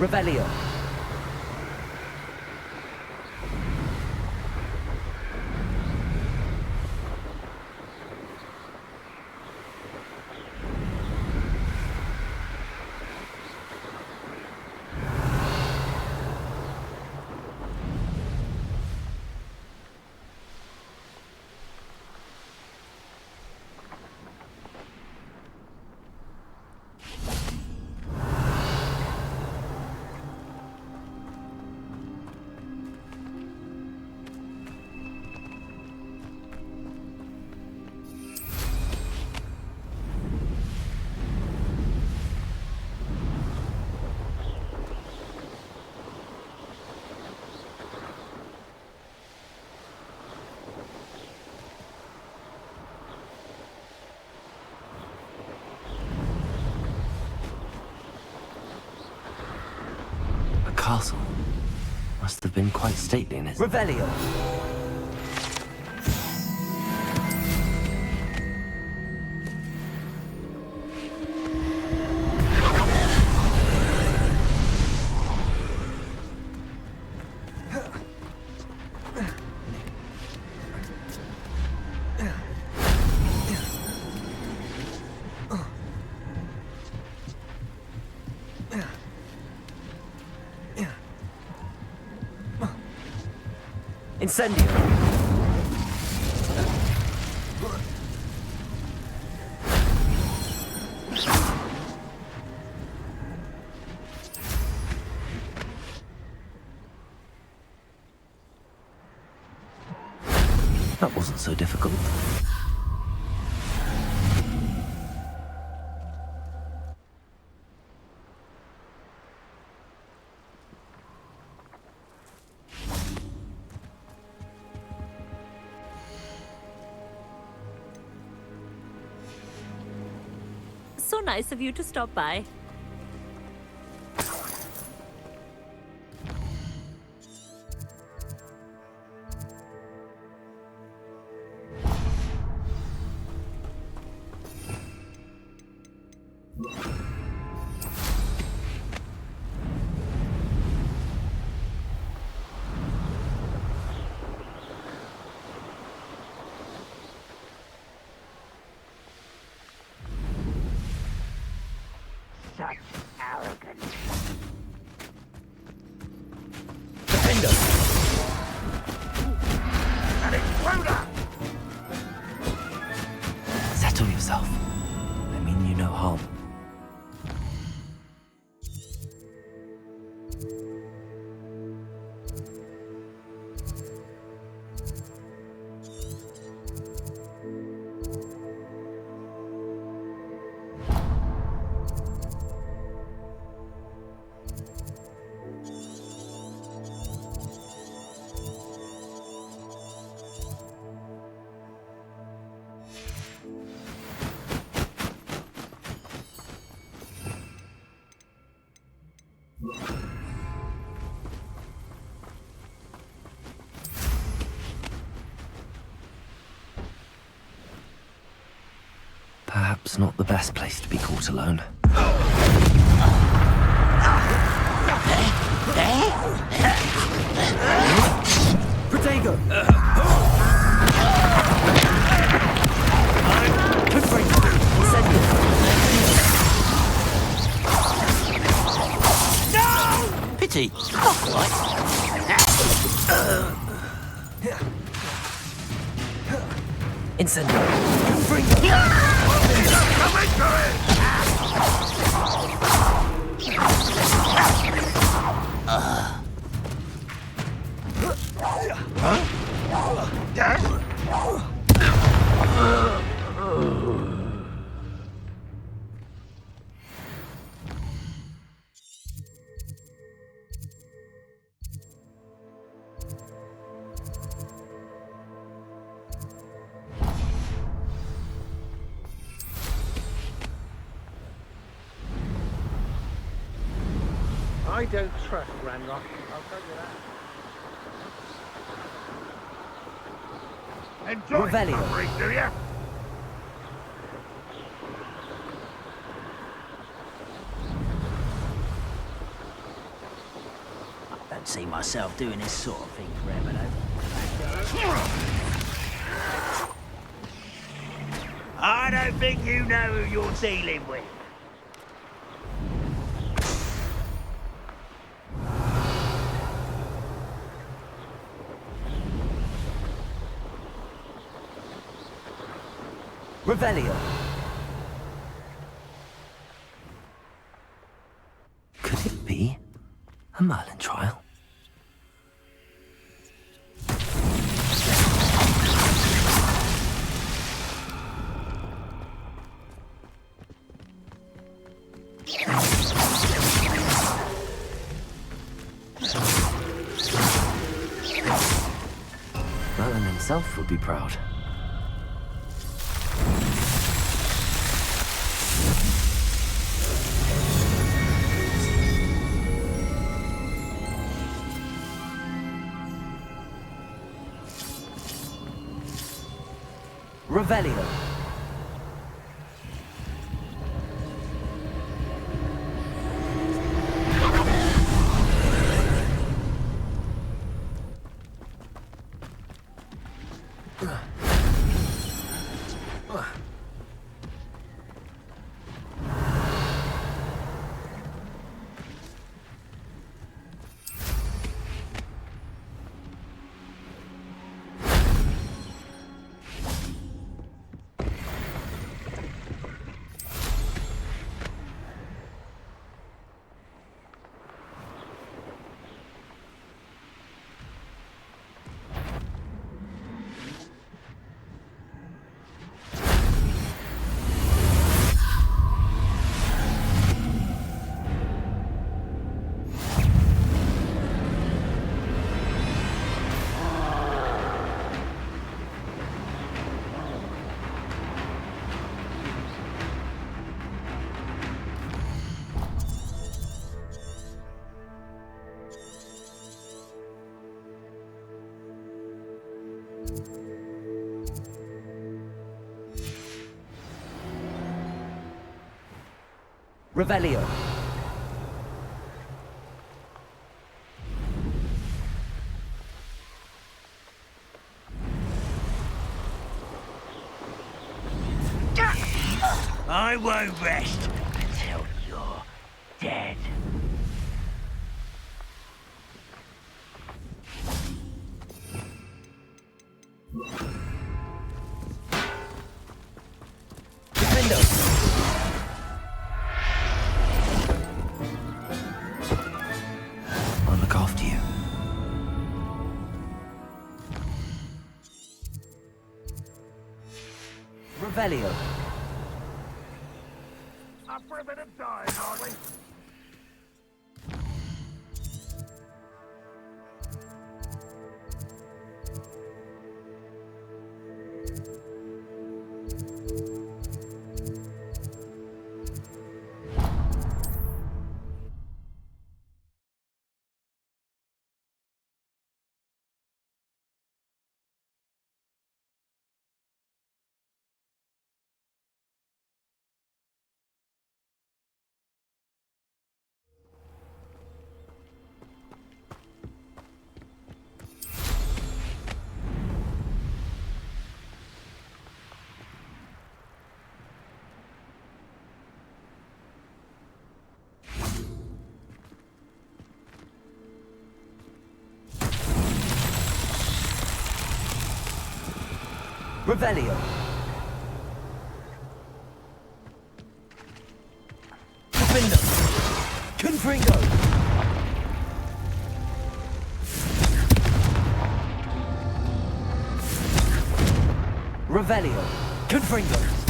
Revelio. Castle must have been quite stately in its... Revelio. Incendio. That wasn't so difficult. So nice of you to stop by. Such arrogance. Defender. An intruder! Settle yourself. I mean you no harm. Perhaps not the best place to be caught alone. Protego. Pity. Not quite. Incendio. I don't trust Ranrock. I'll tell you that. Enjoy Revelio. suffering, do you? see myself doing this sort of thing forever, though. I don't think you know who you're dealing with. Revelio. Could it be a Merlin trial? Merlin himself would be proud. Revelio. Revelio. I won't rest until you're dead. Defendo. I'll look after you. Revelio. Up for a bit of dying, are we? Revelio. Defendo. Confringo. Revelio. Confringo.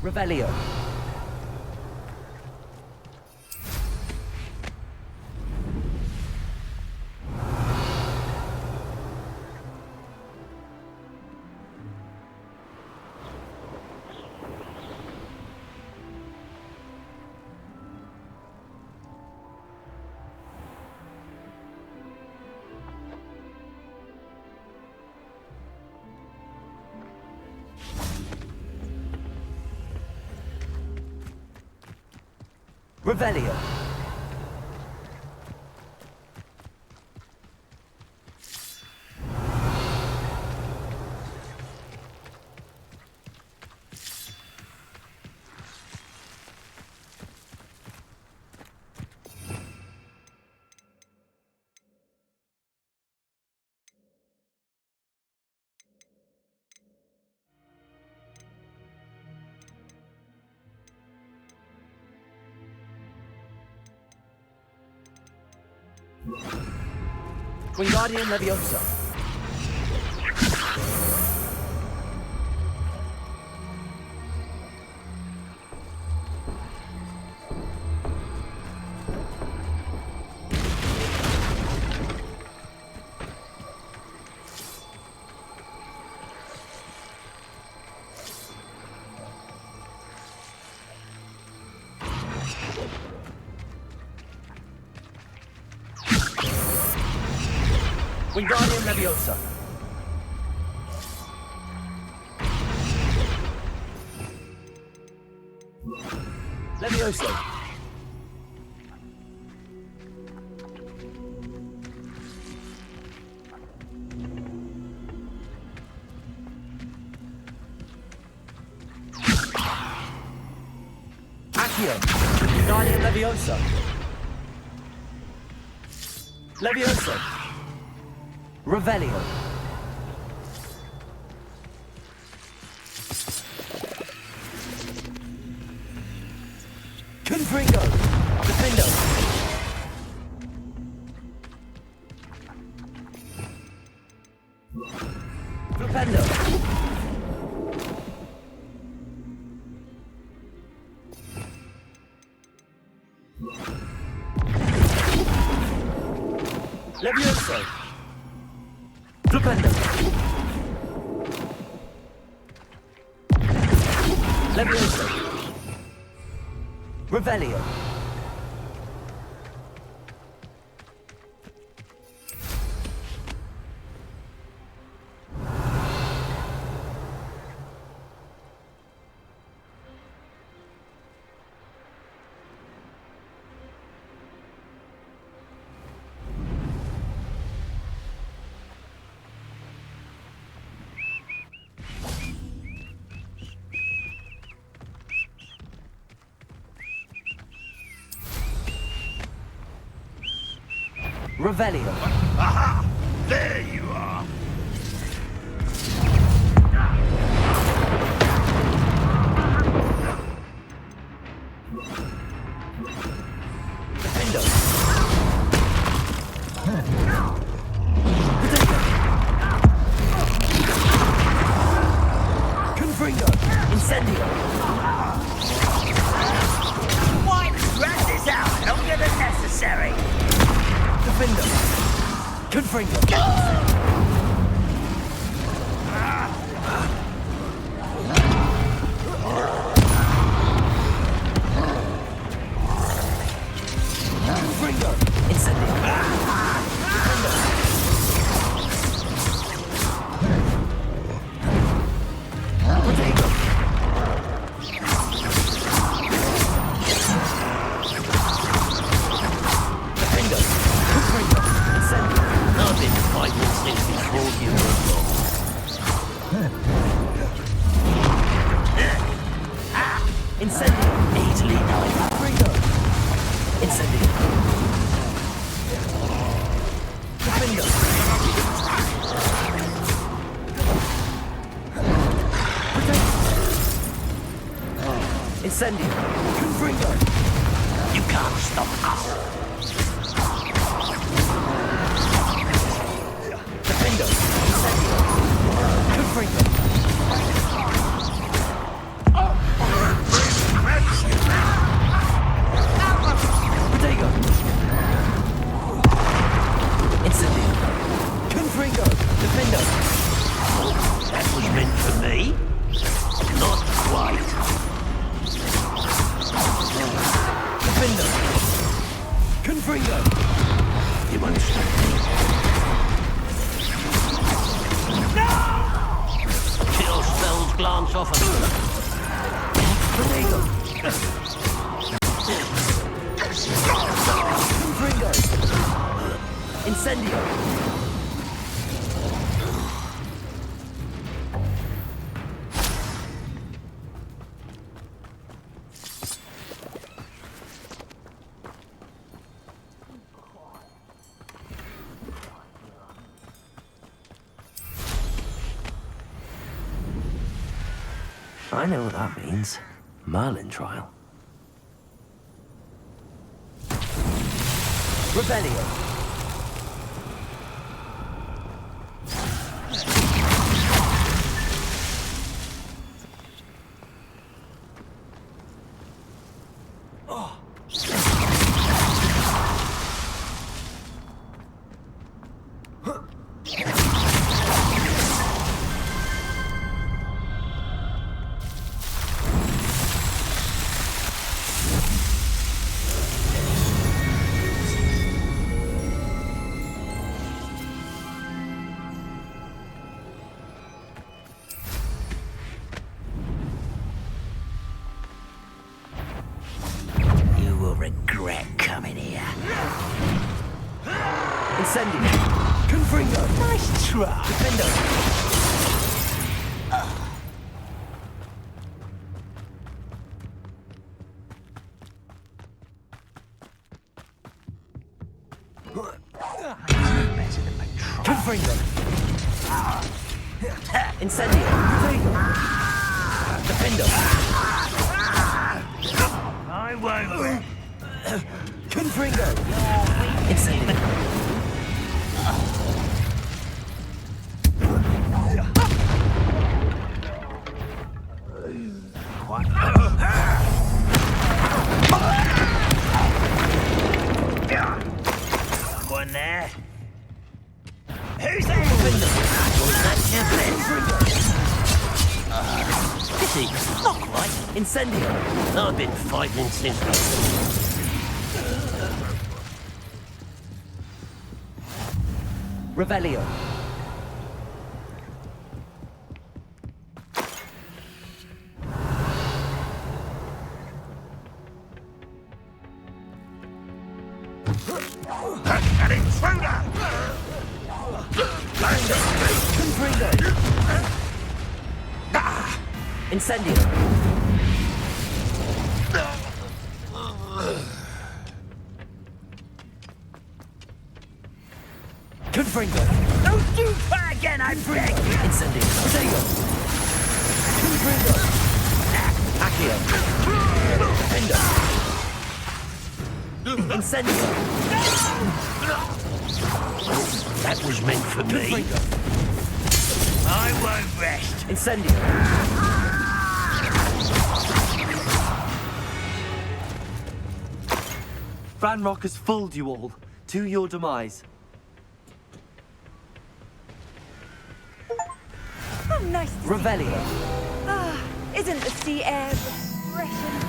Revelio. Revelio. Wingardium Leviosa. Wingardium Leviosa. Leviosa. Accio. Wingardium Leviosa. Leviosa. Revelio. Confringo. Defendo. Flipendo. Levioso. Flipendo. Levioso. Revelio. Revelio. Aha! There you are! Defendo. Confringo. Incendio. Why rat this out longer than necessary? Defendo. Confringo. Confringo. Incendio. Defendo. Protego. Defendo. Confringo. Incendio. I've been fighting since before you were born. Incendio. Easily done. Confringo. Incendio. Defendo. Protego. Incendio. Confringo. You can't stop us. Defendo. Incendio. Confringo. Protego. Incendio. Confringo. Defendo. That was meant for me. Not quite. Defendo. Confringo. You won't stop me. Kill spells glance off of Protego. Incendio! I know what that means. Merlin trial. Rebellion! You will regret coming here. Incendio! Confringo! Nice try. Defendo! Better than my try. Confringo! Incendio! Defendo! I won't. Confringo! Incendio! Someone there? Who's there? That's your pity, not quite. Incendio! I've been fighting since. Revelio! An intruder! Confringo! Incendio! Confringo! Don't do that again, I beg! Incendio! Protego! Confringo! Accio! Defendo! Incendio! That was meant for me. Confringo! I won't rest. Incendio! Ranrock has fooled you all. To your demise. How nice to see Revelio! you. Ah, isn't the sea air refreshing?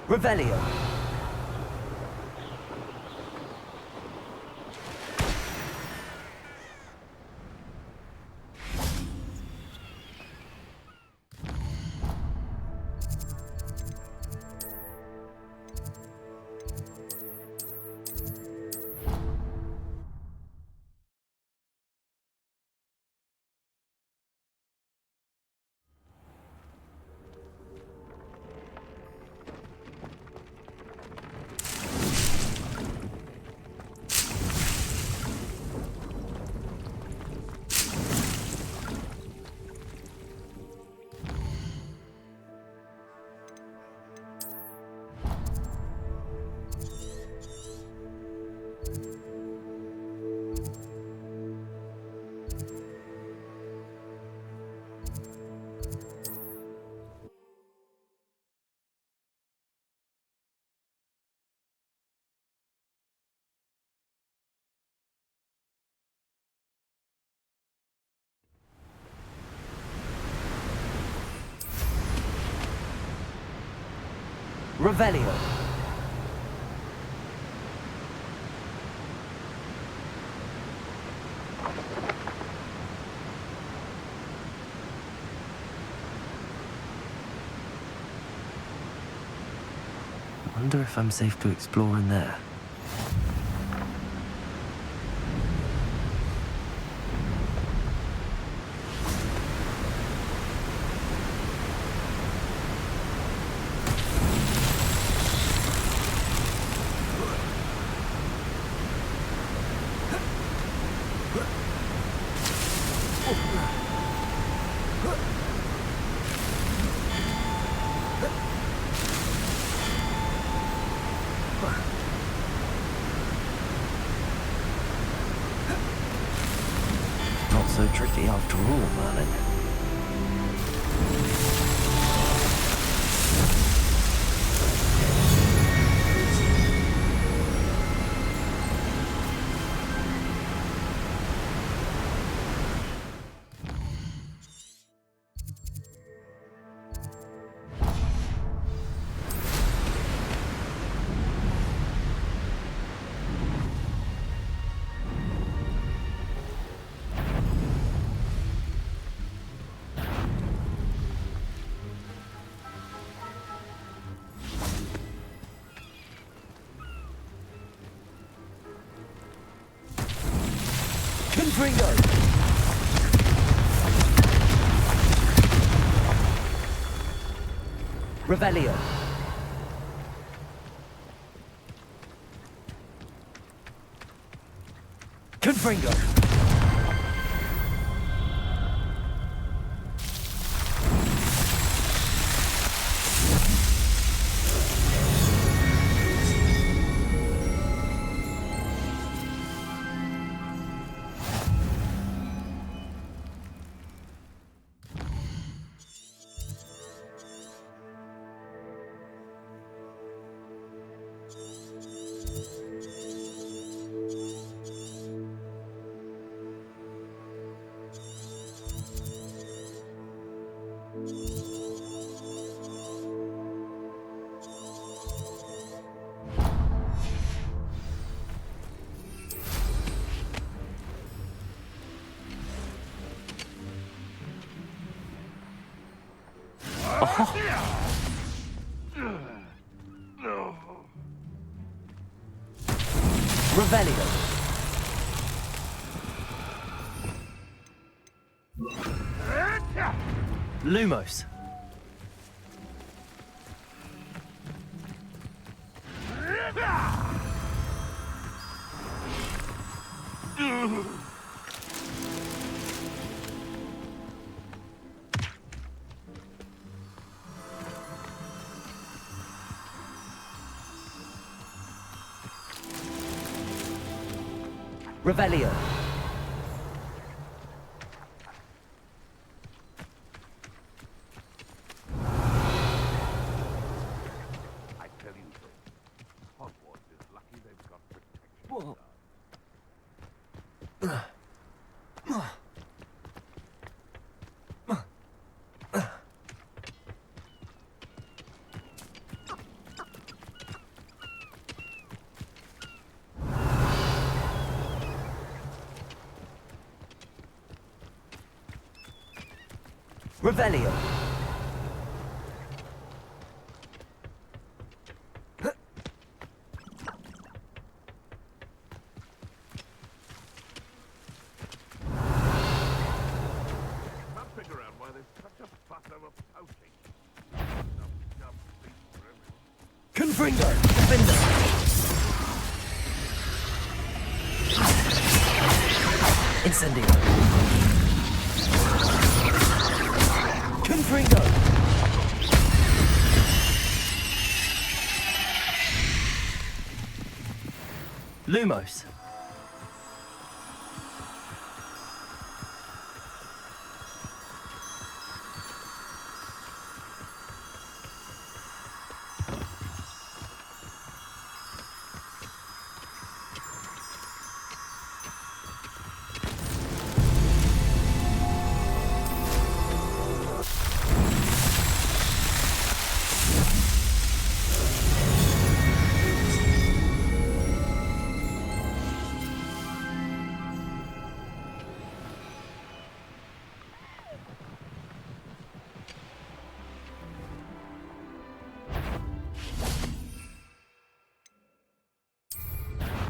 Revelio! Revelio. I wonder if I'm safe to explore in there. Not so tricky after all, Merlin. Confringo. Revelio. Confringo. Revelio. Lumos. Revelio. I tell you so. Hogwarts is lucky they've got protection. Whoa. Revelio. Can't figure out why there's such a fuss over poaching. Jump, feet for everyone. Confringo. Defender. Incendio. Confringo. Lumos.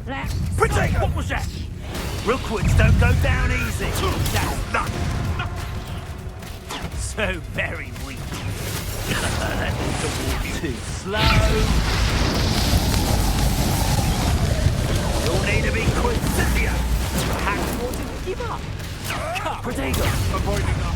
Protect! What was that? Rookwoods don't go down easy. That's not so very weak. Too slow. You'll need to be quick, Cynthia. Hogwarts to give up. Protego. Avoiding up.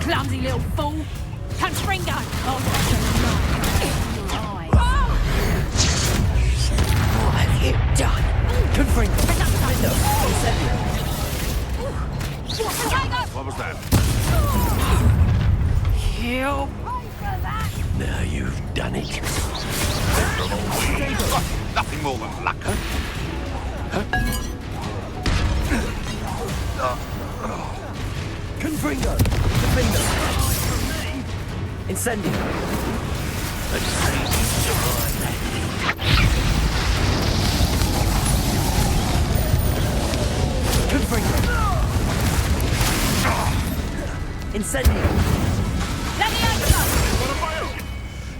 Clumsy little fool. Confringo. Oh, What have you done? Confringo. Window. Incendio. What was that? You. Now you've done it. Nothing more than luck. Confringo. Defendo. Incendio. Confringo. Incendio. What am I open?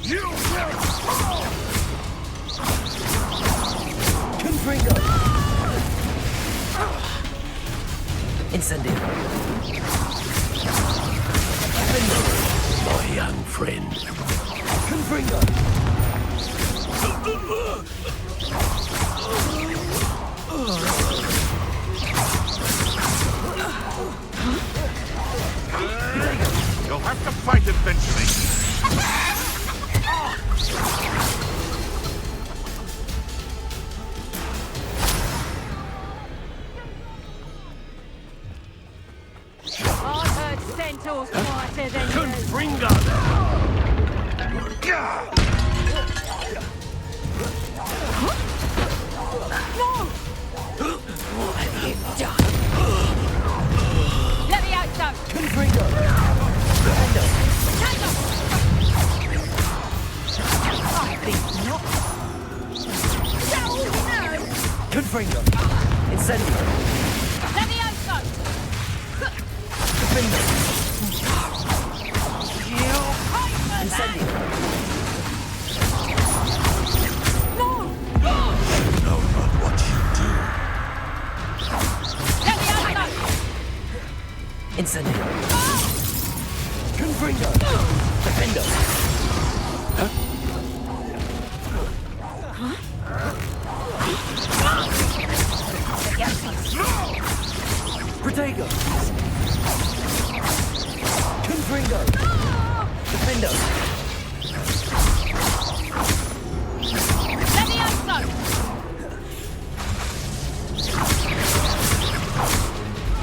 You will fall! Confringo. Incendio. Defendo. My young friend. Confringo. You'll have to fight eventually. I've heard centaurs quieter than you. Confringo! What have you done? Let me out, son. Confringo. Defendo. Confringo. Incendio. Let me out, son. Defendo. Incendio. No, not what you do. Let me out, son. Incendio. Confringo. Defendo. Protego. Confringo. Defendo. Let me out, son.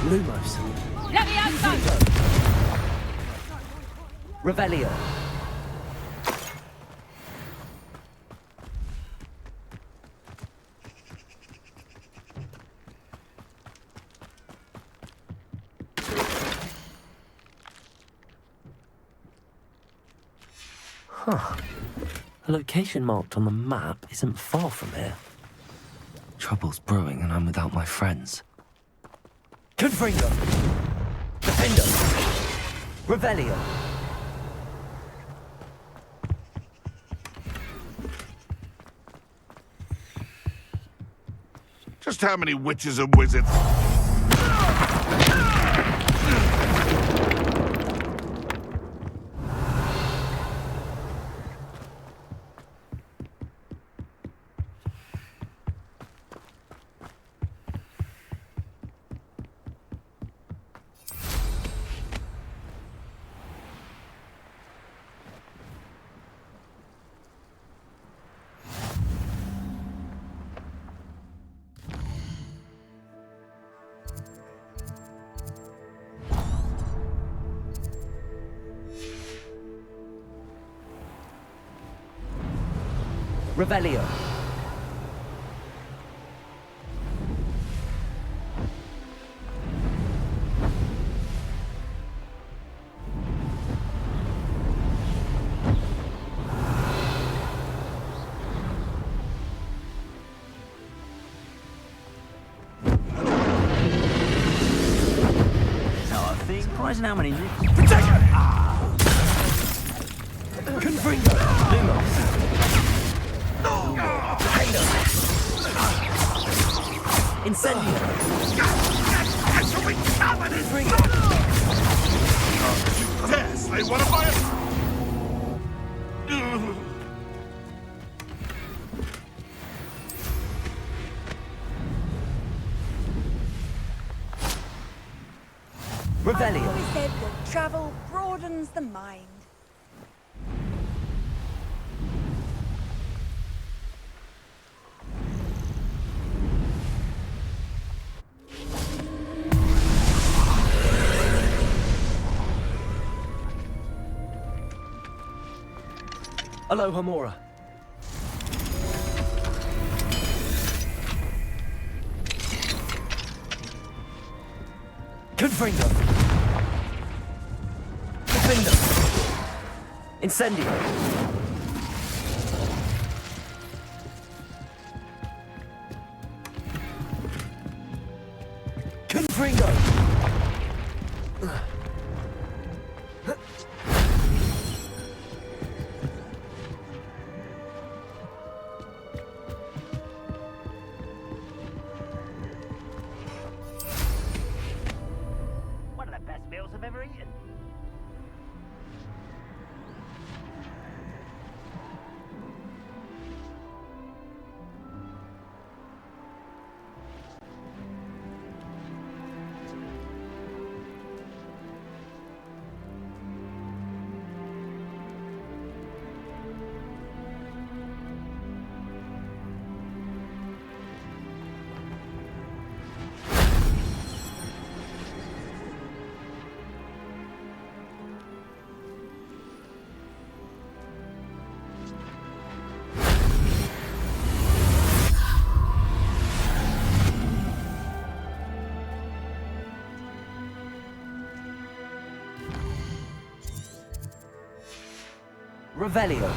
Lumos. Let me out, son. Revelio. The location marked on the map isn't far from here. Trouble's brewing and I'm without my friends. Confringo. Defendo. Revelio. Just how many witches and wizards? Revelio. surprising how many... Confringo. Lumos. Defender. Incendio. Confringo. Yes, they want to buy it. Revelio. I've always said that travel broadens the mind. Aloha Mora. Confringo. Defender. Incendio. Confringo. One of the best meals I've ever eaten. Revelio.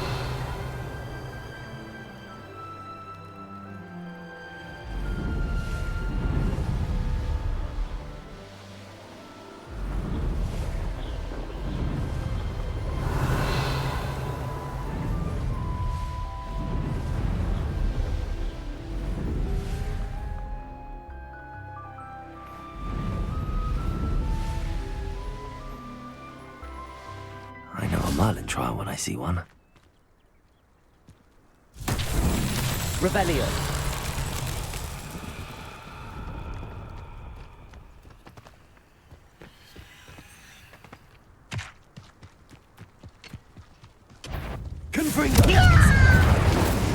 I know a Merlin trial when I see one. Revelio. Confringo.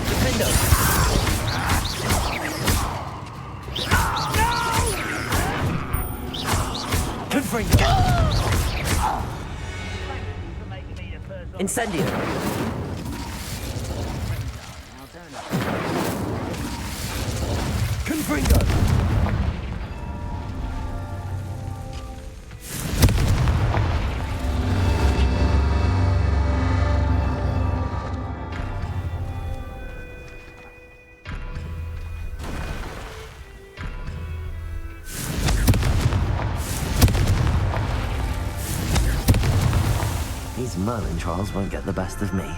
Defendo. Confringo. For making me the first one. Incendio. Confringo. These Merlin trials won't get the best of me.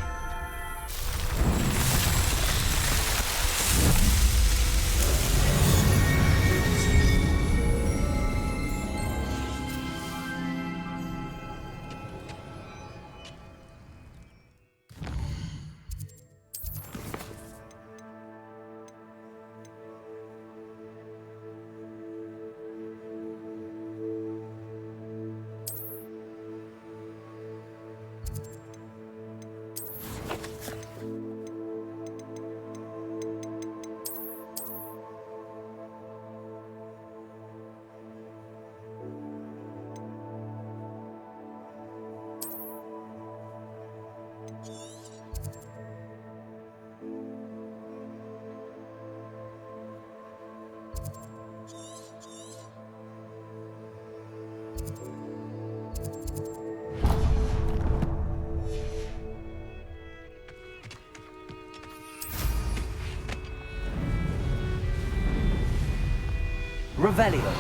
Revelio.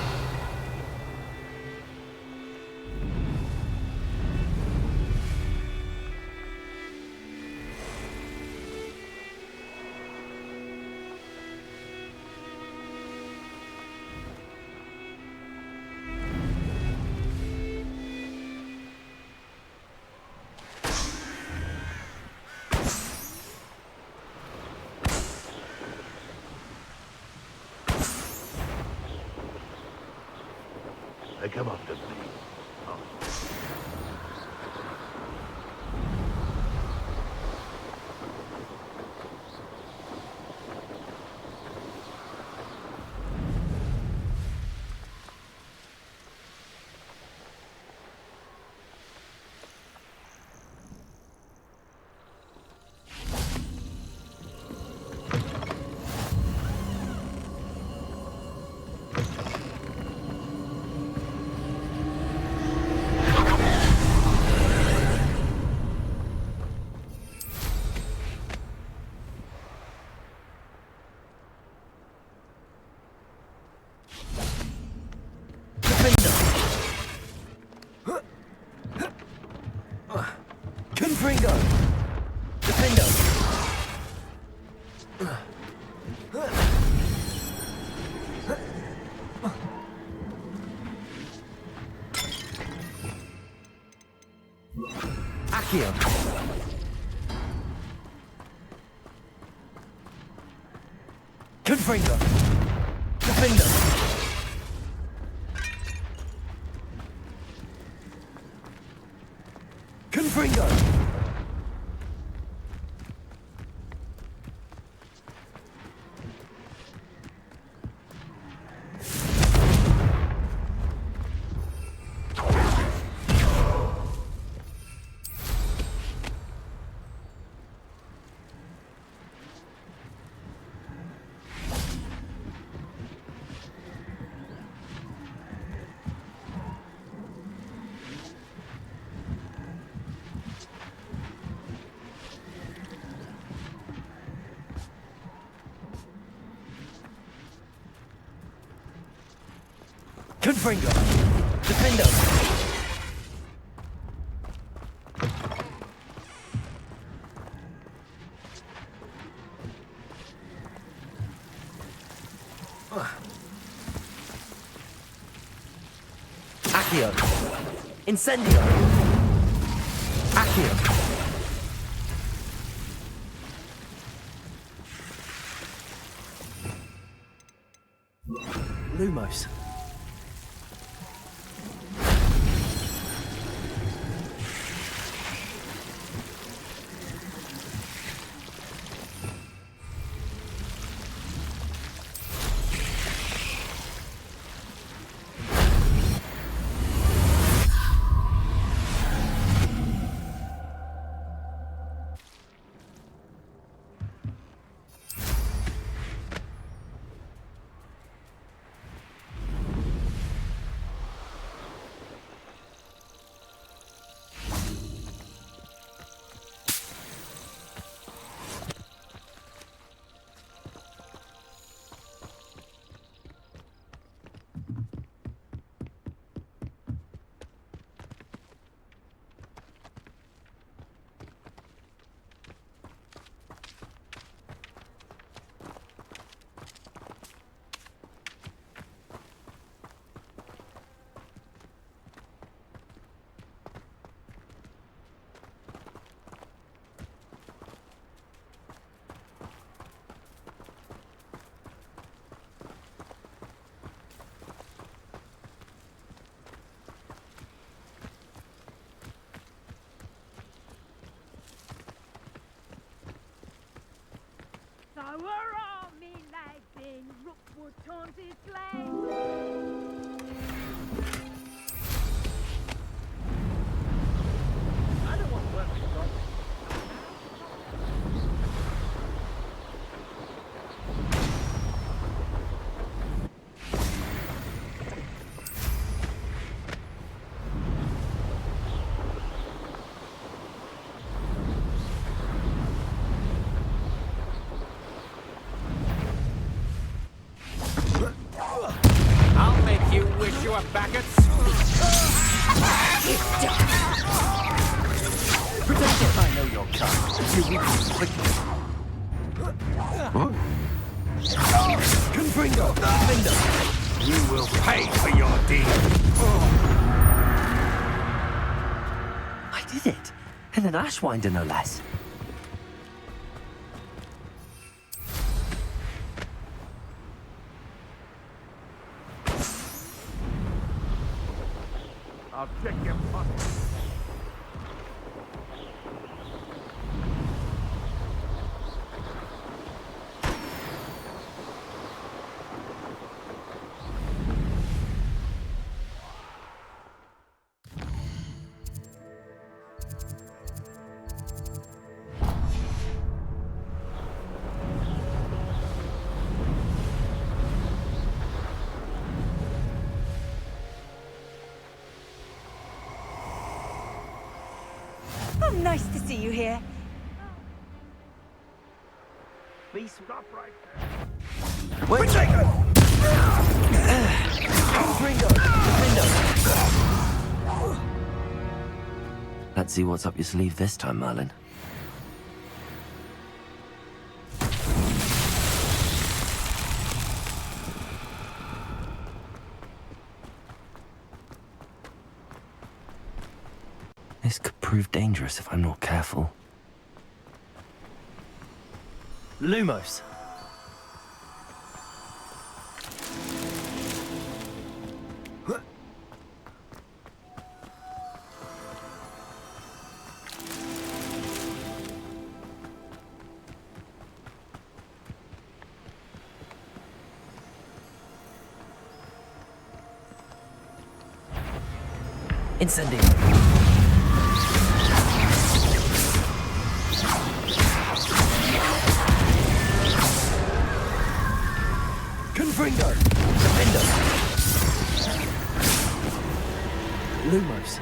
They come after me. Oh. Confringo! Defendo! Accio! Confringo! Defendo! Confringo! Confringo! Defendo! Accio! Incendio! Accio! Lumos. So are all me lads in Rookwood Taunted Flame. I don't want to work with God. I'll make you wish you were Baggots. Protect it! I know your kind. You will be quickly. Confringo! Defendo! You will pay for your deed. I did it! In an Ashwinder, no less. I'll check your pockets. Oh, nice to see you here. Please stop right there. Wait! Let's see what's up your sleeve this time, Merlin. This could prove dangerous if I'm not careful. Lumos! Incendio! Confringo! Defender! Lumos!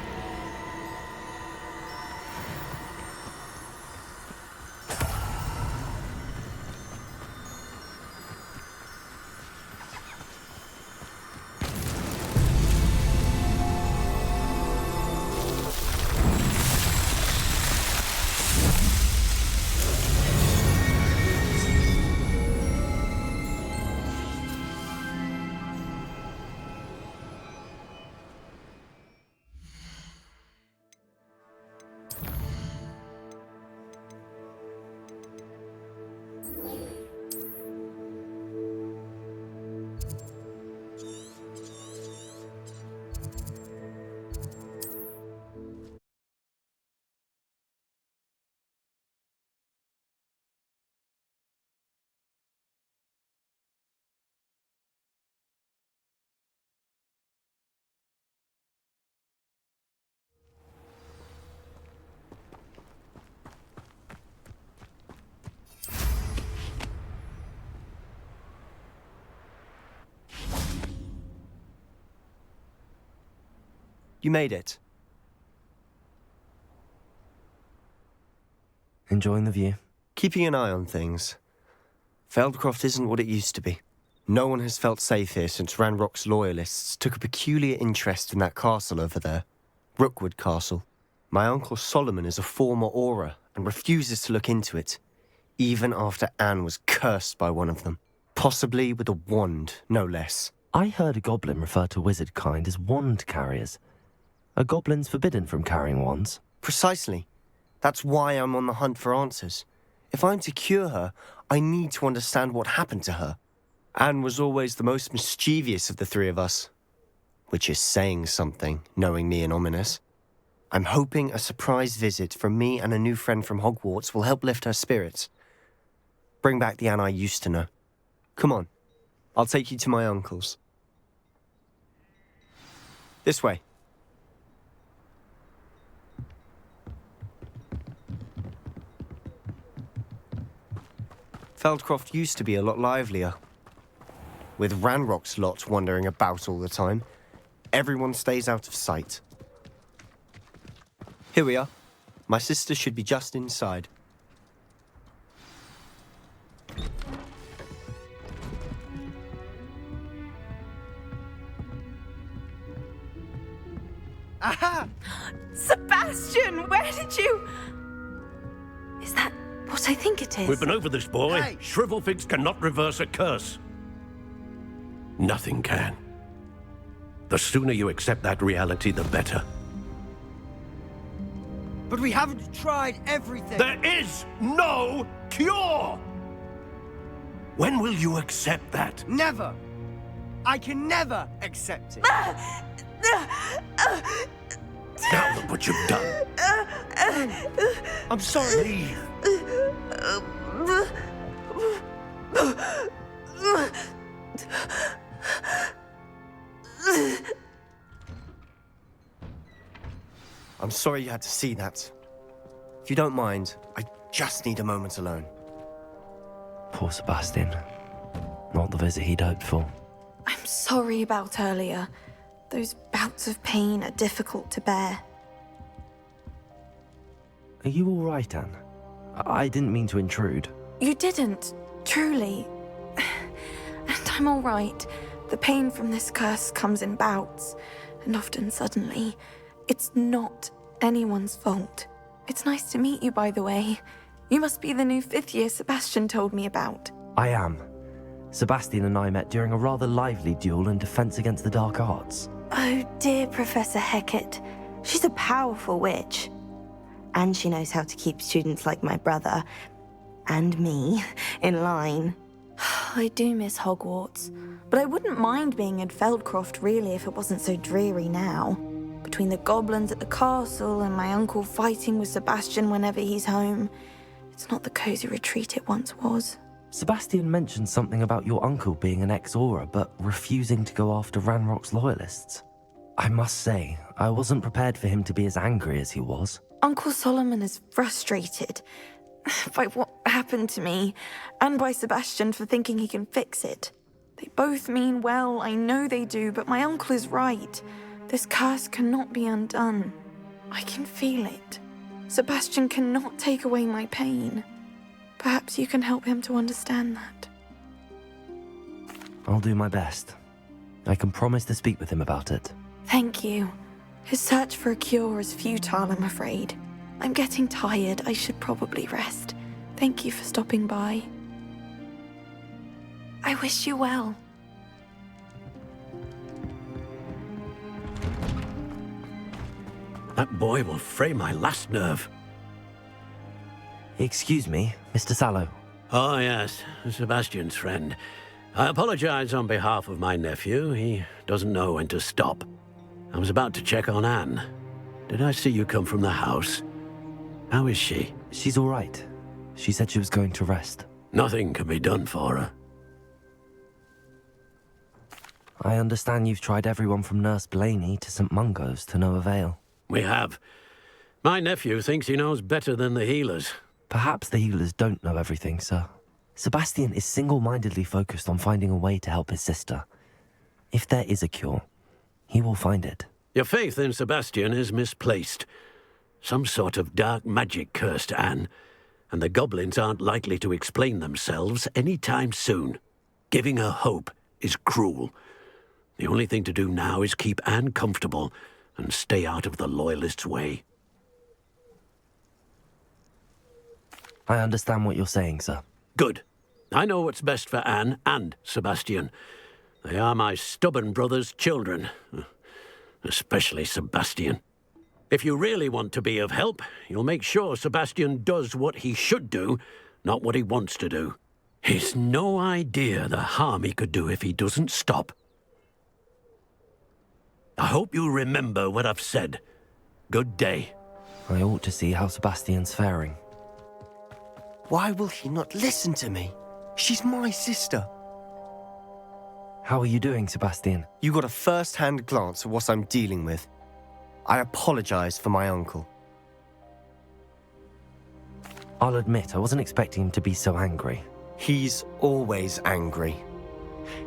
You made it. Enjoying the view? Keeping an eye on things. Feldcroft isn't what it used to be. No one has felt safe here since Ranrock's loyalists took a peculiar interest in that castle over there. Rookwood Castle. My uncle Solomon is a former Auror and refuses to look into it, even after Anne was cursed by one of them. Possibly with a wand, no less. I heard a goblin refer to wizard kind as wand carriers. Are goblins forbidden from carrying wands? Precisely. That's why I'm on the hunt for answers. If I'm to cure her, I need to understand what happened to her. Anne was always the most mischievous of the three of us. Which is saying something, knowing me and Ominous. I'm hoping a surprise visit from me and a new friend from Hogwarts will help lift her spirits. Bring back the Anne I used to know. Come on, I'll take you to my uncle's. This way. Feldcroft used to be a lot livelier. With Ranrock's lot wandering about all the time, everyone stays out of sight. Here we are. My sister should be just inside. Aha! Sebastian, where did you... Is that what I think it is? We've been over this, boy. Hey. Shrivelfigs cannot reverse a curse. Nothing can. The sooner you accept that reality, the better. But we haven't tried everything. There is no cure! When will you accept that? Never. I can never accept it. Now look what you've done. I'm sorry. Leave. I'm sorry you had to see that. If you don't mind, I just need a moment alone. Poor Sebastian. Not the visit he'd hoped for. I'm sorry about earlier. Those bouts of pain are difficult to bear. Are you all right, Anne? I didn't mean to intrude. You didn't, truly. And I'm all right. The pain from this curse comes in bouts, and often suddenly. It's not anyone's fault. It's nice to meet you, by the way. You must be the new 5th year Sebastian told me about. I am. Sebastian and I met during a rather lively duel in defense against the dark arts. Oh dear, Professor Hecat. She's a powerful witch. And she knows how to keep students like my brother, and me, in line. I do miss Hogwarts, but I wouldn't mind being in Feldcroft really if it wasn't so dreary now. Between the goblins at the castle and my uncle fighting with Sebastian whenever he's home, it's not the cozy retreat it once was. Sebastian mentioned something about your uncle being an ex-Auror, but refusing to go after Ranrock's loyalists. I must say, I wasn't prepared for him to be as angry as he was. Uncle Solomon is frustrated by what happened to me, and by Sebastian for thinking he can fix it. They both mean well, I know they do, but my uncle is right. This curse cannot be undone. I can feel it. Sebastian cannot take away my pain. Perhaps you can help him to understand that. I'll do my best. I can promise to speak with him about it. Thank you. His search for a cure is futile, I'm afraid. I'm getting tired. I should probably rest. Thank you for stopping by. I wish you well. That boy will fray my last nerve. Excuse me, Mr. Sallow. Oh, yes, Sebastian's friend. I apologize on behalf of my nephew. He doesn't know when to stop. I was about to check on Anne. Did I see you come from the house? How is she? She's all right. She said she was going to rest. Nothing can be done for her. I understand you've tried everyone from Nurse Blaney to St. Mungo's to no avail. We have. My nephew thinks he knows better than the healers. Perhaps the healers don't know everything, sir. Sebastian is single-mindedly focused on finding a way to help his sister. If there is a cure, he will find it. Your faith in Sebastian is misplaced. Some sort of dark magic cursed Anne, and the goblins aren't likely to explain themselves any time soon. Giving her hope is cruel. The only thing to do now is keep Anne comfortable and stay out of the Loyalists' way. I understand what you're saying, sir. Good. I know what's best for Anne and Sebastian. They are my stubborn brother's children. Especially Sebastian. If you really want to be of help, you'll make sure Sebastian does what he should do, not what he wants to do. He's no idea the harm he could do if he doesn't stop. I hope you remember what I've said. Good day. I ought to see how Sebastian's faring. Why will he not listen to me? She's my sister. How are you doing, Sebastian? You got a first-hand glance at what I'm dealing with. I apologize for my uncle. I'll admit, I wasn't expecting him to be so angry. He's always angry.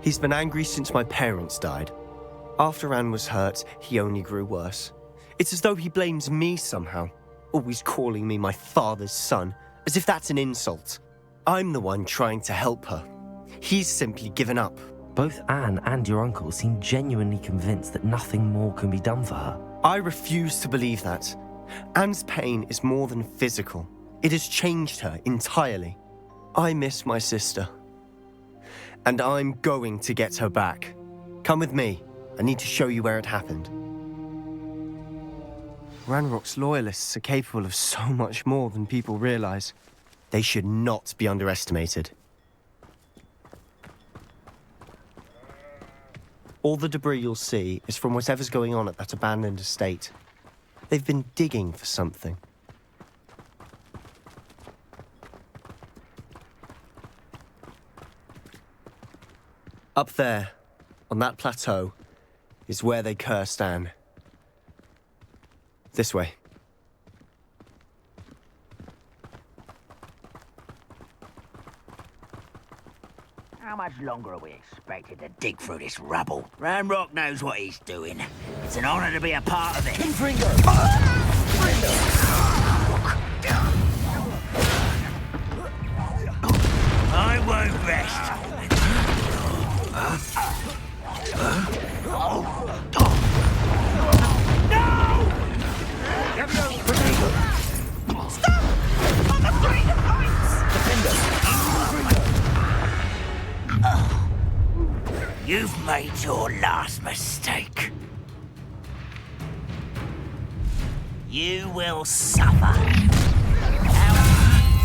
He's been angry since my parents died. After Anne was hurt, he only grew worse. It's as though he blames me somehow, always calling me my father's son, as if that's an insult. I'm the one trying to help her. He's simply given up. Both Anne and your uncle seem genuinely convinced that nothing more can be done for her. I refuse to believe that. Anne's pain is more than physical. It has changed her entirely. I miss my sister. And I'm going to get her back. Come with me. I need to show you where it happened. Ranrock's loyalists are capable of so much more than people realize. They should not be underestimated. All the debris you'll see is from whatever's going on at that abandoned estate. They've been digging for something. Up there, on that plateau, is where they cursed Anne. This way. How much longer are we expected to dig through this rubble? Ranrock knows what he's doing. It's an honor to be a part of it. I won't rest. You've made your last mistake. You will suffer.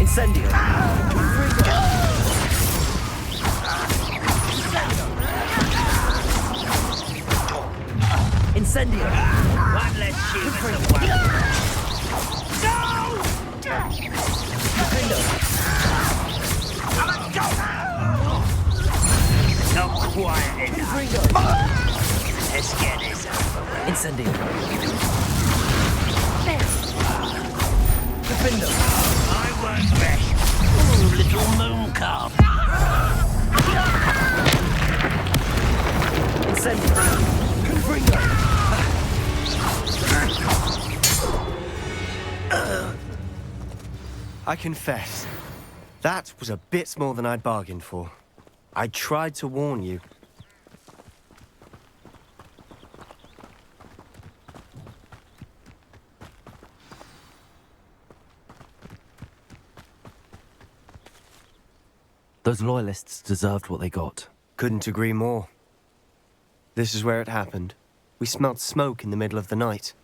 Incendio! Incendio! One less human to worry. Not quiet enough. Let's get this over with. Incendio! Defendo! I won't rest. Ooh, little moon calf. Incendio! Confringo! I confess, that was a bit more than I'd bargained for. I tried to warn you. Those loyalists deserved what they got. Couldn't agree more. This is where it happened. We smelled smoke in the middle of the night.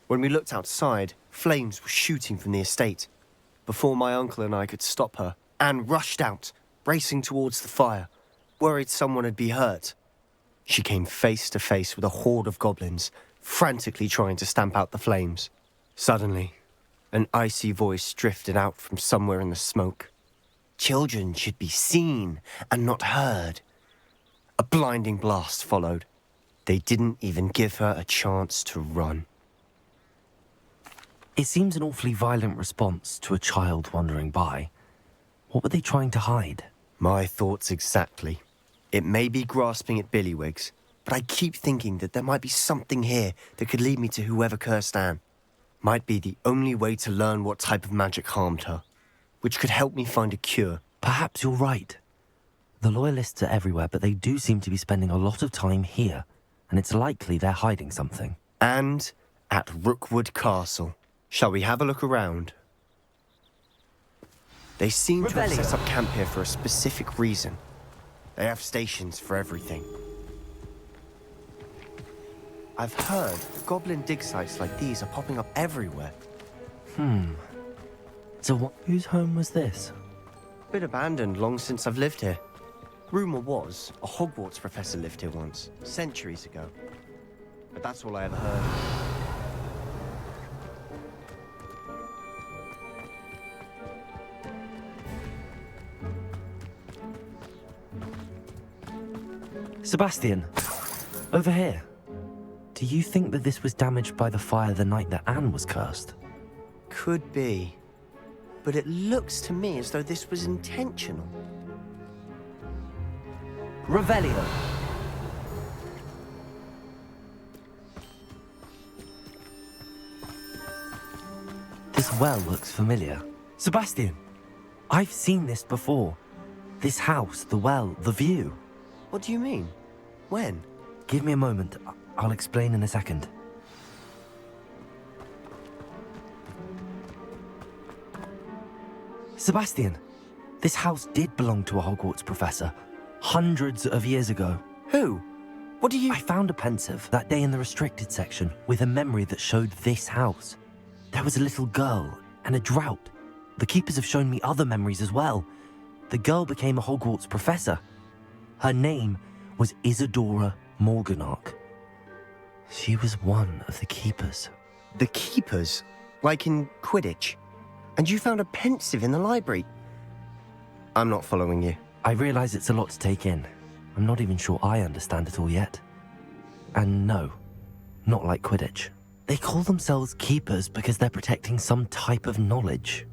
When we looked outside, flames were shooting from the estate. Before my uncle and I could stop her, Anne rushed out, racing towards the fire, worried someone had been hurt. She came face to face with a horde of goblins, frantically trying to stamp out the flames. Suddenly, an icy voice drifted out from somewhere in the smoke. Children should be seen and not heard. A blinding blast followed. They didn't even give her a chance to run. It seems an awfully violent response to a child wandering by. What were they trying to hide? My thoughts exactly. It may be grasping at billywhigs, but I keep thinking that there might be something here that could lead me to whoever cursed Anne. Might be the only way to learn what type of magic harmed her, which could help me find a cure. Perhaps you're right. The loyalists are everywhere, but they do seem to be spending a lot of time here, and it's likely they're hiding something. And at Rookwood Castle. Shall we have a look around? They seem to have set up camp here for a specific reason. They have stations for everything. I've heard that goblin dig sites like these are popping up everywhere. So whose home was this? Been abandoned long since I've lived here. Rumour was a Hogwarts professor lived here once, centuries ago. But that's all I ever heard. Sebastian, over here. Do you think that this was damaged by the fire the night that Anne was cursed? Could be. But it looks to me as though this was intentional. Revelio. This well looks familiar. Sebastian, I've seen this before. This house, the well, the view. What do you mean? When? Give me a moment. I'll explain in a second. Sebastian, this house did belong to a Hogwarts professor, hundreds of years ago. Who? What do you... I found a pensive that day in the restricted section with a memory that showed this house. There was a little girl and a drought. The keepers have shown me other memories as well. The girl became a Hogwarts professor. Her name was Isadora Morganach. She was one of the keepers. The keepers? Like in Quidditch? And you found a pensive in the library? I'm not following you. I realize it's a lot to take in. I'm not even sure I understand it all yet. And no, not like Quidditch. They call themselves keepers because they're protecting some type of knowledge.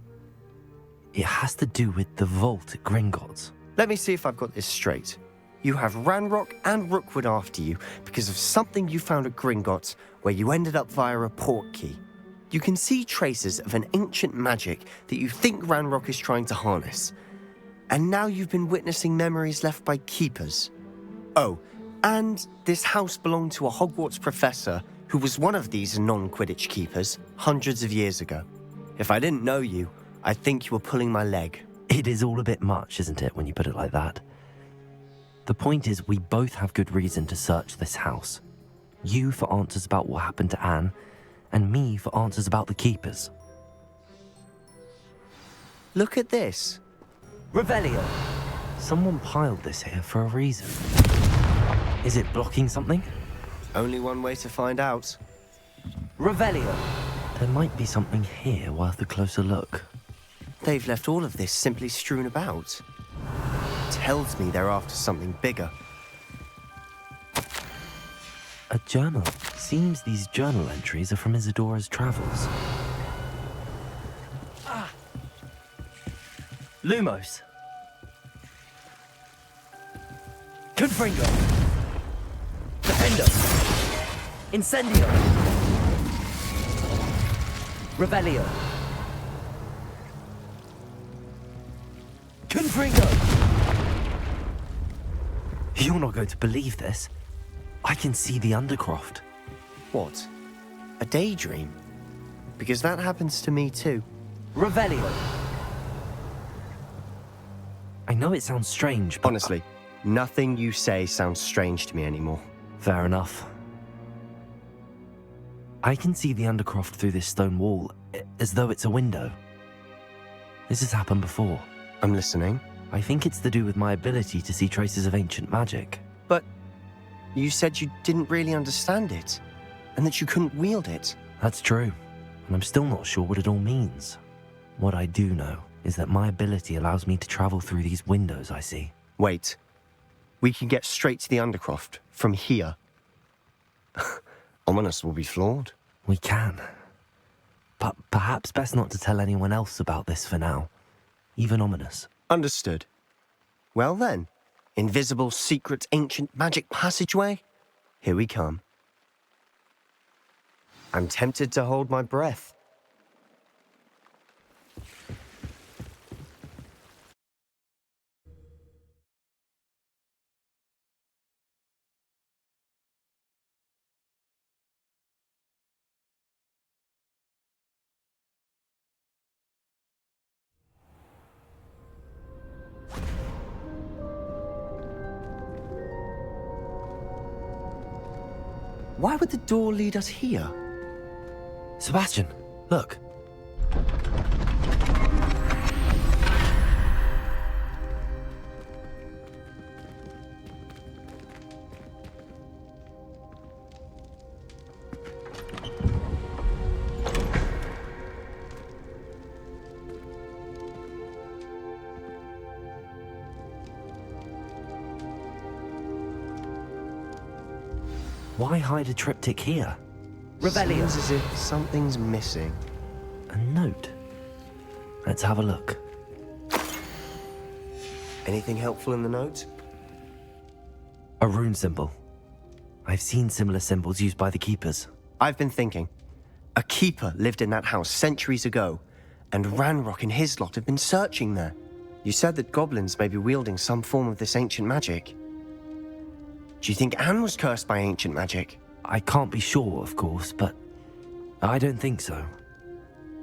It has to do with the vault at Gringotts. Let me see if I've got this straight. You have Ranrock and Rookwood after you because of something you found at Gringotts where you ended up via a portkey. You can see traces of an ancient magic that you think Ranrock is trying to harness. And now you've been witnessing memories left by keepers. Oh, and this house belonged to a Hogwarts professor who was one of these non-Quidditch keepers hundreds of years ago. If I didn't know you, I'd think you were pulling my leg. It is all a bit much, isn't it, when you put it like that? The point is, we both have good reason to search this house. You for answers about what happened to Anne, and me for answers about the keepers. Look at this. Revelio! Someone piled this here for a reason. Is it blocking something? Only one way to find out. Revelio! There might be something here worth a closer look. They've left all of this simply strewn about. Tells me they're after something bigger. A journal. Seems these journal entries are from Isadora's travels. Lumos. Confringo. Defendo. Incendio. Revelio. Confringo. You're not going to believe this. I can see the Undercroft. What? A daydream? Because that happens to me too. Revelio. I know it sounds strange, but... Honestly, nothing you say sounds strange to me anymore. Fair enough. I can see the Undercroft through this stone wall, as though it's a window. This has happened before. I'm listening. I think it's to do with my ability to see traces of ancient magic. But you said you didn't really understand it, and that you couldn't wield it. That's true, and I'm still not sure what it all means. What I do know is that my ability allows me to travel through these windows I see. Wait. We can get straight to the Undercroft from here. Ominous will be flawed. We can. But perhaps best not to tell anyone else about this for now. Even Ominous. Understood. Well then, invisible, secret, ancient magic passageway? Here we come. I'm tempted to hold my breath. Why would the door lead us here? Sebastian, look. Why hide a triptych here? Seems as if something's missing. A note. Let's have a look. Anything helpful in the note? A rune symbol. I've seen similar symbols used by the keepers. I've been thinking. A keeper lived in that house centuries ago, and Ranrock and his lot have been searching there. You said that goblins may be wielding some form of this ancient magic. Do you think Anne was cursed by ancient magic? I can't be sure, of course, but I don't think so.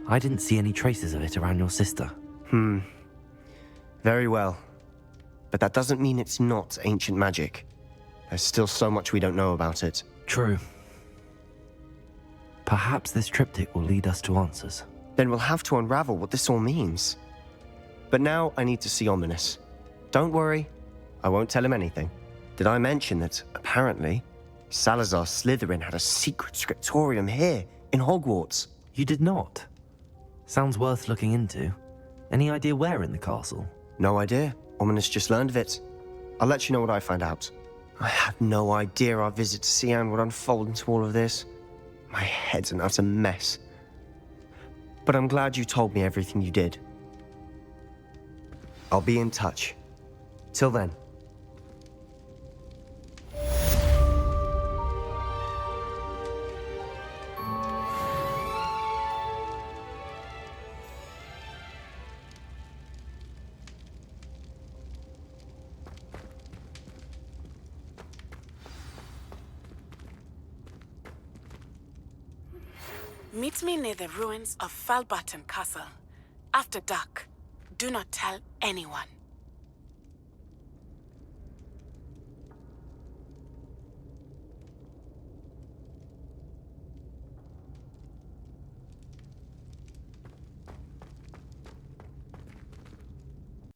I didn't see any traces of it around your sister. Very well. But that doesn't mean it's not ancient magic. There's still so much we don't know about it. True. Perhaps this triptych will lead us to answers. Then we'll have to unravel what this all means. But now I need to see Ominous. Don't worry, I won't tell him anything. Did I mention that, apparently, Salazar Slytherin had a secret scriptorium here, in Hogwarts. You did not? Sounds worth looking into. Any idea where in the castle? No idea. Ominous just learned of it. I'll let you know what I find out. I had no idea our visit to Cian would unfold into all of this. My head's an utter mess. But I'm glad you told me everything you did. I'll be in touch. Till then. Meet me near the ruins of Falbaton Castle. After dark. Do not tell anyone.